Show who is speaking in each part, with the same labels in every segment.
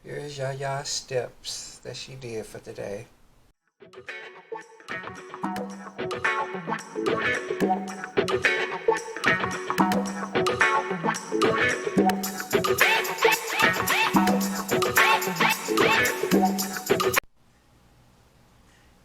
Speaker 1: Here's Yaya's steps that she did for today.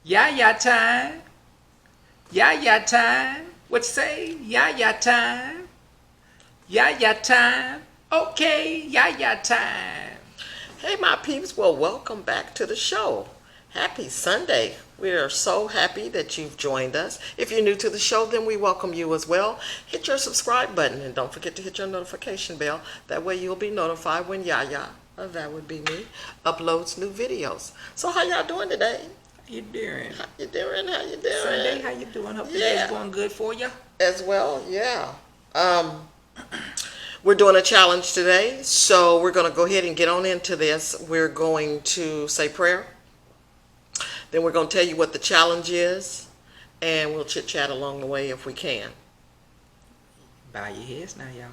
Speaker 1: Yaya time. Yaya time. What you say? Yaya time. Yaya time. Okay, Yaya time.
Speaker 2: Hey, my peeps. Well, welcome back to the show. Happy Sunday. We are so happy that you've joined us. If you're new to the show, then we welcome you as well. Hit your subscribe button and don't forget to hit your notification bell. That way you'll be notified when Yaya, that would be me, uploads new videos. So how y'all doing today?
Speaker 1: How you doing?
Speaker 2: How you doing? How you doing?
Speaker 1: Sunday, how you doing? Hope today's going good for you.
Speaker 2: As well, yeah. We're doing a challenge today, so we're going to go ahead and get on into this. We're going to say prayer. Then we're going to tell you what the challenge is, and we'll chit-chat along the way if we can.
Speaker 1: Bow your heads now, y'all.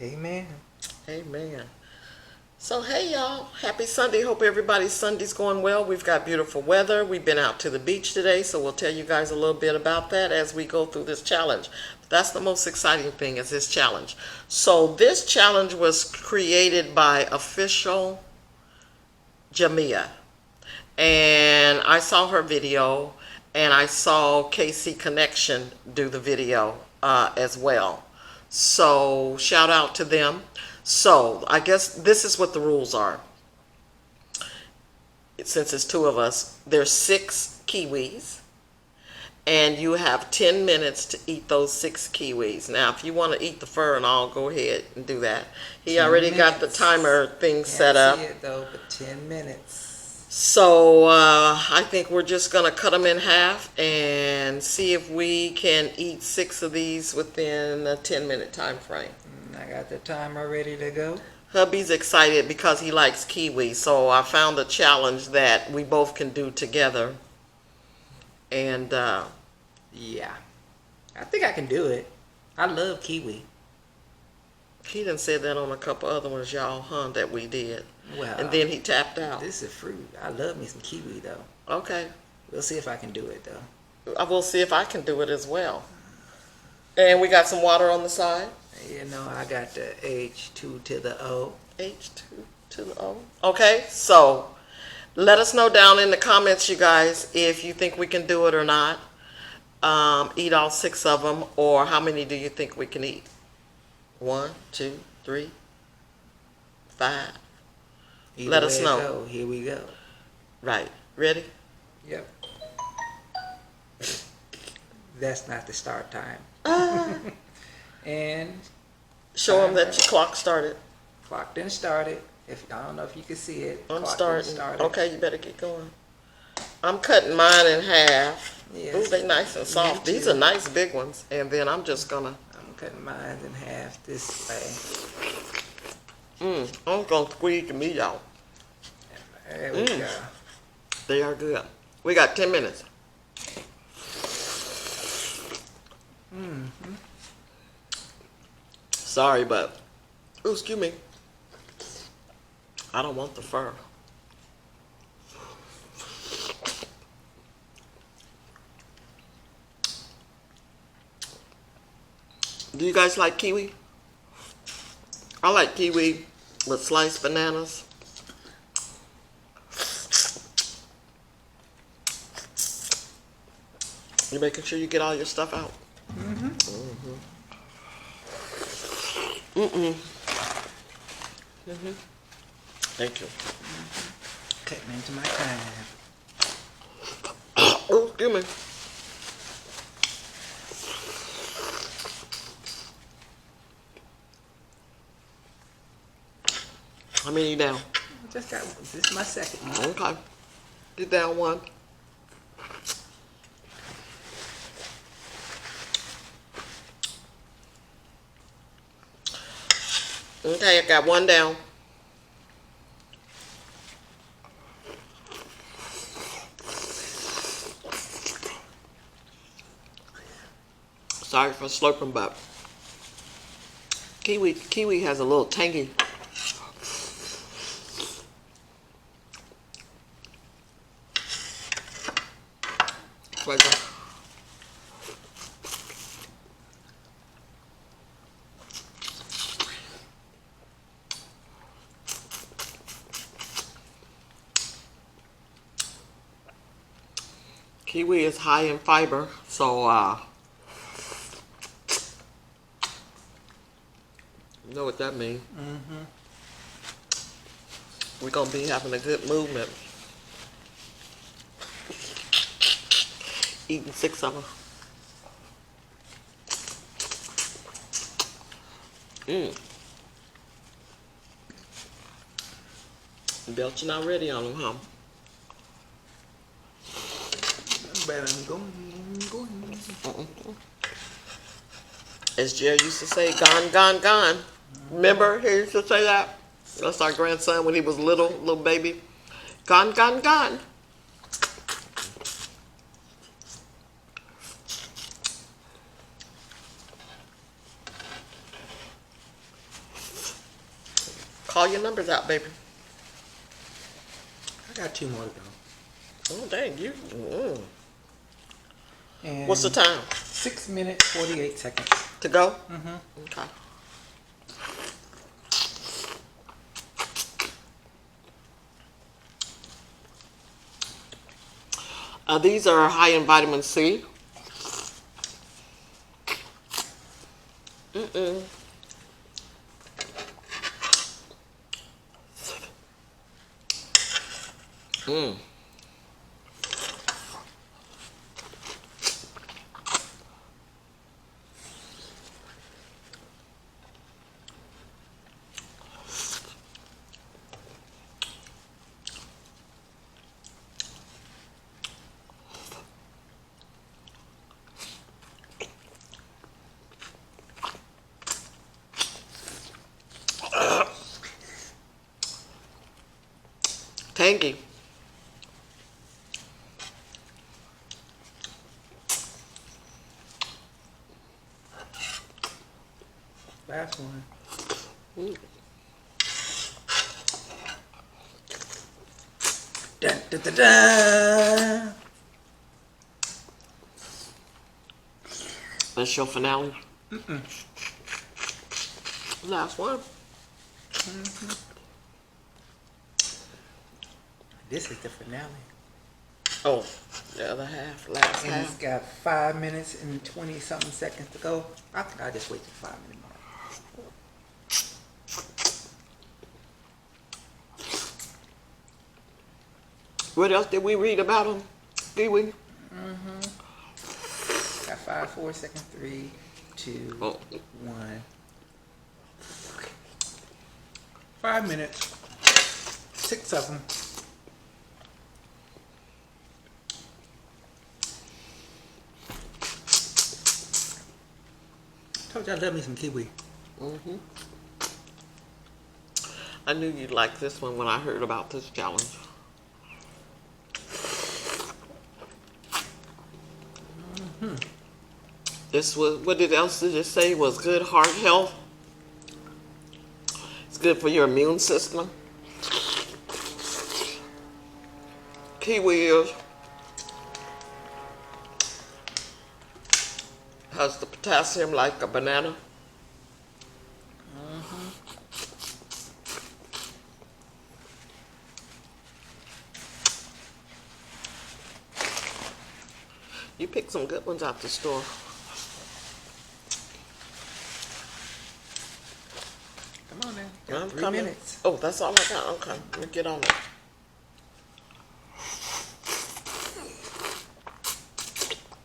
Speaker 1: Amen.
Speaker 2: Amen. So, hey, y'all. Happy Sunday. Hope everybody's Sunday's going well. We've got beautiful weather. We've been out to the beach today, so we'll tell you guys a little bit about that as we go through this challenge. That's the most exciting thing is this challenge. So, this challenge was created by official JAMIA. And I saw her video, and I saw KC Connection do the video as well. So, shout out to them. So, I guess this is what the rules are. Since it's two of us, there's 6 kiwis, and you have 10 minutes to eat those 6 kiwis. Now, if you want to eat the fur and all, go ahead and do that. He already got the timer thing set up.
Speaker 1: Can't see it though, but 10 minutes.
Speaker 2: So, I think we're just going to cut them in half and see if we can eat 6 of these within a 10-minute time frame.
Speaker 1: I got the timer ready to go.
Speaker 2: Hubby's excited because he likes kiwi, so I found a challenge that we both can do together. And
Speaker 1: yeah, I think I can do it. I love kiwi.
Speaker 2: he done said that on a couple other ones, y'all, that we did.
Speaker 1: Well,
Speaker 2: and then he tapped out.
Speaker 1: This is fruit. I love me some kiwi though.
Speaker 2: Okay.
Speaker 1: We'll see if I can do it though.
Speaker 2: I will see if I can do it as well. And we got some water on the side.
Speaker 1: You know, I got the H2 to the O.
Speaker 2: H2 to the O. Okay, so let us know down in the comments, you guys, if you think we can do it or not. Eat all 6 of them, or how many do you think we can eat? 1, 2, 3, 5.
Speaker 1: Either
Speaker 2: Let us know.
Speaker 1: Go. Here we go.
Speaker 2: Right. Ready?
Speaker 1: Yep. That's not the start time. And
Speaker 2: show them that your clock started.
Speaker 1: Clock didn't start it. If I don't know if you can see it.
Speaker 2: I'm
Speaker 1: clock
Speaker 2: starting. Okay, you better get going. I'm cutting mine in half.
Speaker 1: Yes.
Speaker 2: Ooh, they nice and soft. These are nice big ones. And then I'm just gonna.
Speaker 1: I'm cutting mine in half this way.
Speaker 2: I'm gonna squeeze the meat out.
Speaker 1: There we go.
Speaker 2: They are good. We got 10 minutes. Sorry, but ooh, excuse me. I don't want the fur. Do you guys like kiwi? I like kiwi with sliced bananas. You making sure you get all your stuff out? Thank you.
Speaker 1: Cutting into my time.
Speaker 2: Oh, excuse me. How many you down?
Speaker 1: I just got one. This is my second one.
Speaker 2: Okay. Get down one. Okay, I got one down. Sorry for slurping, but kiwi has a little tangy flavor. Kiwi is high in fiber, so you know what that means. We're gonna be having a good movement. Eating 6 of them. Belching already on them, huh? As Jerry used to say, gone, gone, gone. Remember he used to say that? That's our grandson when he was little baby. Gone, gone, gone. Call your numbers out, baby.
Speaker 1: I got 2 more to go.
Speaker 2: Oh, dang, you.
Speaker 1: And
Speaker 2: What's the time?
Speaker 1: 6 minutes, 48 seconds.
Speaker 2: To go? Okay. These are high in vitamin C. Tangy.
Speaker 1: Last one. Dun, dun, dun, dun.
Speaker 2: That's your finale? Last one.
Speaker 1: This is the finale.
Speaker 2: Oh, the other half, last
Speaker 1: And
Speaker 2: half.
Speaker 1: it's got 5 minutes and 20 something seconds to go. I think I'll just wait till 5 minutes mark.
Speaker 2: What else did we read about them? Did we?
Speaker 1: Got 5, 4 seconds, 3, 2, 1. 5 minutes. 6 of them. Told you I love me some kiwi.
Speaker 2: I knew you'd like this one when I heard about this challenge. This was, what else did it say? Was good heart health. It's good for your immune system. Kiwi has the potassium like a banana. You picked some good ones out the store.
Speaker 1: Come on now. Got
Speaker 2: I'm
Speaker 1: 3
Speaker 2: coming.
Speaker 1: minutes.
Speaker 2: Oh, that's all I got. Okay, let me get on it.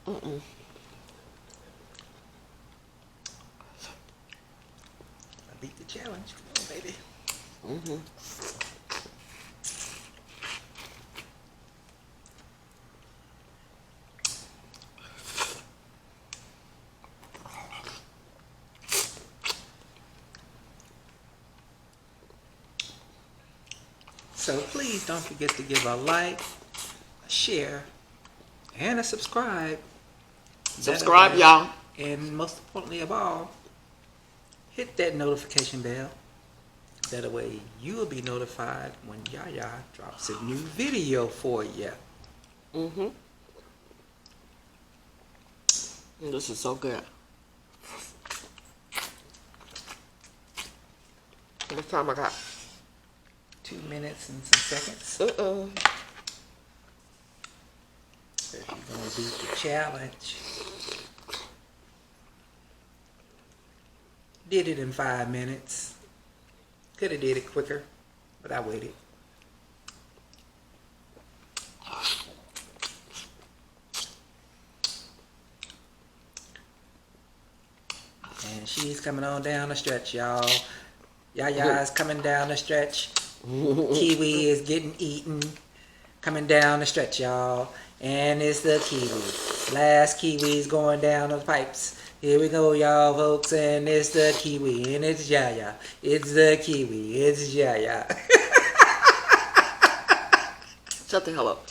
Speaker 1: I beat the challenge. Come on, baby. So please don't forget to give a like, a share, and a subscribe.
Speaker 2: Subscribe, y'all.
Speaker 1: And most importantly of all, hit that notification bell. That way you'll be notified when Yaya drops a new video for you.
Speaker 2: This is so good. What time I got?
Speaker 1: 2 minutes and some seconds. If you're gonna beat the challenge. Did it in 5 minutes. Could have did it quicker, but I waited. And she's coming on down the stretch, y'all. Yaya's coming down the stretch. Kiwi is getting eaten. Coming down the stretch, y'all. And it's the Kiwi. Last Kiwi's going down the pipes. Here we go, y'all, folks. And it's the Kiwi. And it's Yaya. It's the Kiwi. It's Yaya.
Speaker 2: Shut the hell up.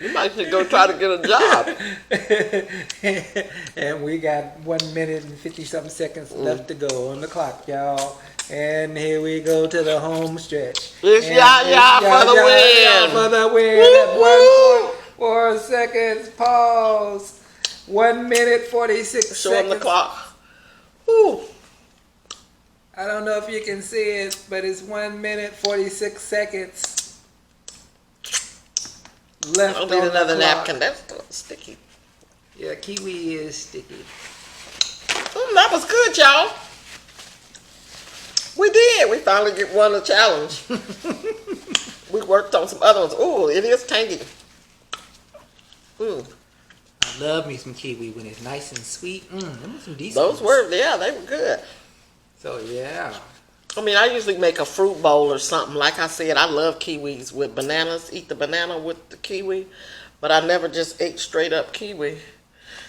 Speaker 2: You might should go try to get a job.
Speaker 1: And we got 1 minute and 50-something seconds left to go on the clock, y'all. And here we go to the home stretch.
Speaker 2: It's Yaya for the win.
Speaker 1: For the win. 1.4 seconds. Pause. 1 minute 46 seconds.
Speaker 2: Show 'em the clock. Woo.
Speaker 1: I don't know if you can see it, but it's 1 minute 46 seconds left.
Speaker 2: I'll need another napkin. That's sticky.
Speaker 1: Yeah, kiwi is sticky.
Speaker 2: That was good, y'all. We did. We finally won the challenge. We worked on some other ones. Ooh, it is tangy.
Speaker 1: I love me some kiwi when it's nice and sweet. Them were some decent
Speaker 2: Those
Speaker 1: ones.
Speaker 2: were, yeah, they were good.
Speaker 1: So, yeah.
Speaker 2: I mean, I usually make a fruit bowl or something. Like I said, I love kiwis with bananas. Eat the banana with the kiwi. But I never just ate straight up kiwi.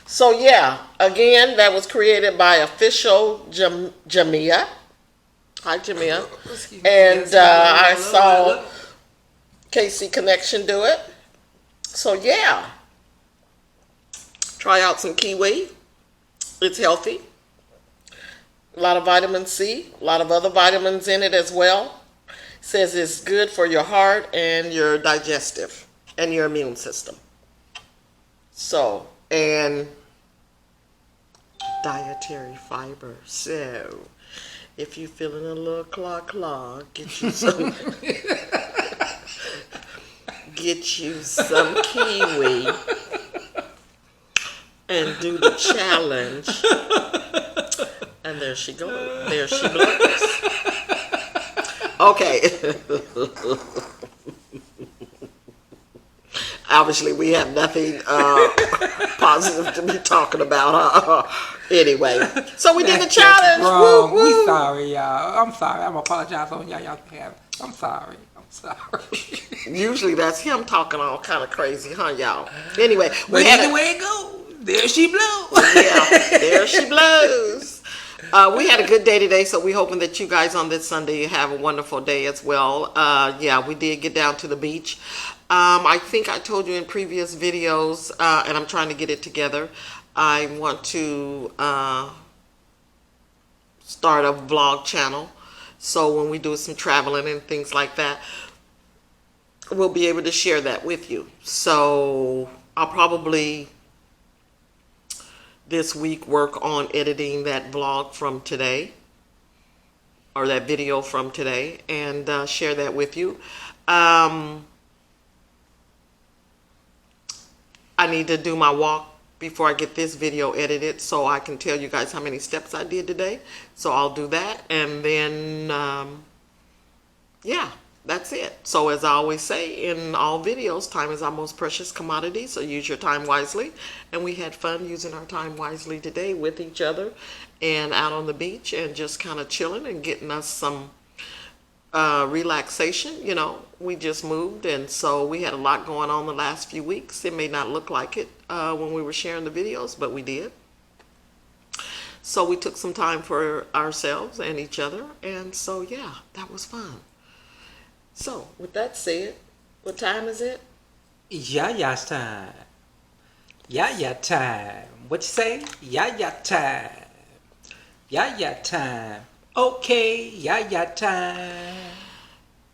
Speaker 2: So, yeah. Again, that was created by official JAMIA. Hi, JAMIA. And I saw KC Connection do it. So, yeah. Try out some kiwi. It's healthy. A lot of vitamin C, a lot of other vitamins in it as well. It says it's good for your heart and your digestive and your immune system. So, and dietary fiber. So, if you're feeling a little clog, get you some kiwi and do the challenge. And there she goes. There she blows. Okay. Obviously, we have nothing positive to be talking about. Anyway, so we did the challenge.
Speaker 1: Wrong.
Speaker 2: Woo, woo.
Speaker 1: We sorry, y'all. I'm sorry. I'm apologize on y'all behalf. I'm sorry.
Speaker 2: Usually that's him talking all kind of crazy, huh, y'all? Anyway,
Speaker 1: but either way it goes, there she blows.
Speaker 2: Yeah, there she blows. We had a good day today, so we're hoping that you guys on this Sunday have a wonderful day as well. Yeah, we did get down to the beach. I think I told you in previous videos, and I'm trying to get it together, I want to start a vlog channel. So when we do some traveling and things like that, we'll be able to share that with you. So I'll probably this week work on editing that vlog from today, or that video from today, and share that with you. I need to do my walk before I get this video edited so I can tell you guys how many steps I did today. So I'll do that, and then yeah, that's it. So as I always say in all videos, time is our most precious commodity, so use your time wisely. And we had fun using our time wisely today with each other and out on the beach and just kind of chilling and getting us some relaxation. You know, we just moved, and so we had a lot going on the last few weeks. It may not look like it when we were sharing the videos, but we did. So we took some time for ourselves and each other, and so yeah, that was fun. So with that said, what time is it?
Speaker 1: Yaya's time. Yaya time. What you say? Yaya time. Yaya time. Okay, yaya time.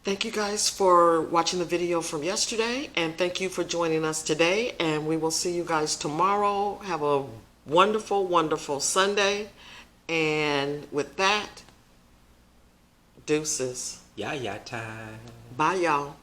Speaker 2: Thank you guys for watching the video from yesterday, and thank you for joining us today, and we will see you guys tomorrow. Have a wonderful, wonderful Sunday, and with that, deuces.
Speaker 1: Yaya time.
Speaker 2: Bye, y'all.